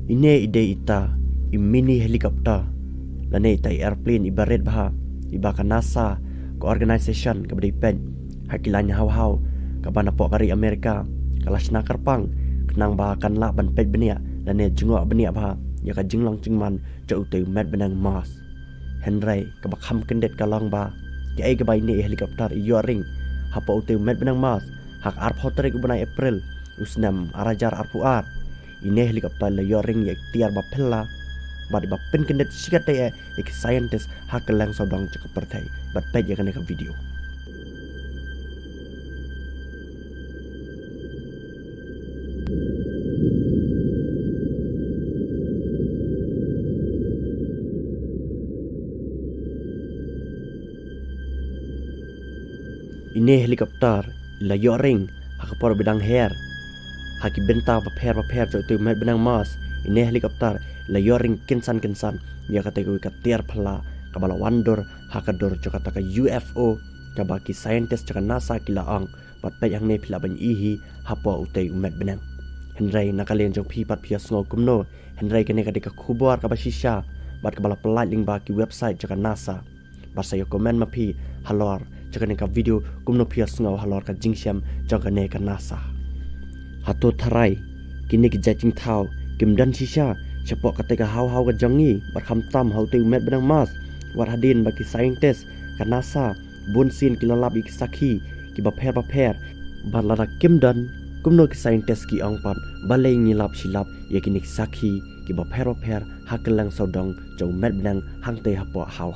Ini ide ita mini helikopter lane ita airplane ibaret bah iba ka NASA ko organization ka beripen hakilanya haw ka banapok kari Amerika kalas nakarpang kenang bahakan la ban pet benia lane jengok benia bah ya ka jinglang jingman ja uteu met benang Mars Henry ka bakham kendet kalong ba ki ai ka bai ni helikopter iyo ring hapa uteu met benang Mars hak arp hotrek benang April usnam arajar arpuar ini helikopter la yo ring ya tiar ba phella bad ba pen kendet sikat te ek scientist hak lang sodong cek pertai bat pet ya ka video ini helikopter la yo ring hak por bidang hair haki benta paper jo tu met benang Mars ini helikopter la yo ring kinsan ya kata ku katiar phala kabala wandor hakador jo kata ka UFO ka baki scientist jo NASA kila ang bat pe yang ne phila ban ihi hapo utei met benang Henry nakalian jo phi pat phias ngo kumno Henry kene ka dika khubor ka basisha bat kabala pelai ling baki website jo NASA basa yo komen ma phi halor jo ka video kumno phias ngo halor ka jingsiam jo ka NASA hato tharai kini ki jaching thau kimdan shisha chapok kateka haw ka jangi barkham tam hau te met benang Mars war hadin baki scientist ka NASA bunsin kilalab ik sakhi ki ba pher balara kimdan kumno ki scientist ki angpan balai ngilap silap yakinik sakhi ki ba pher hakelang sodong jau met benang hangte hapo haw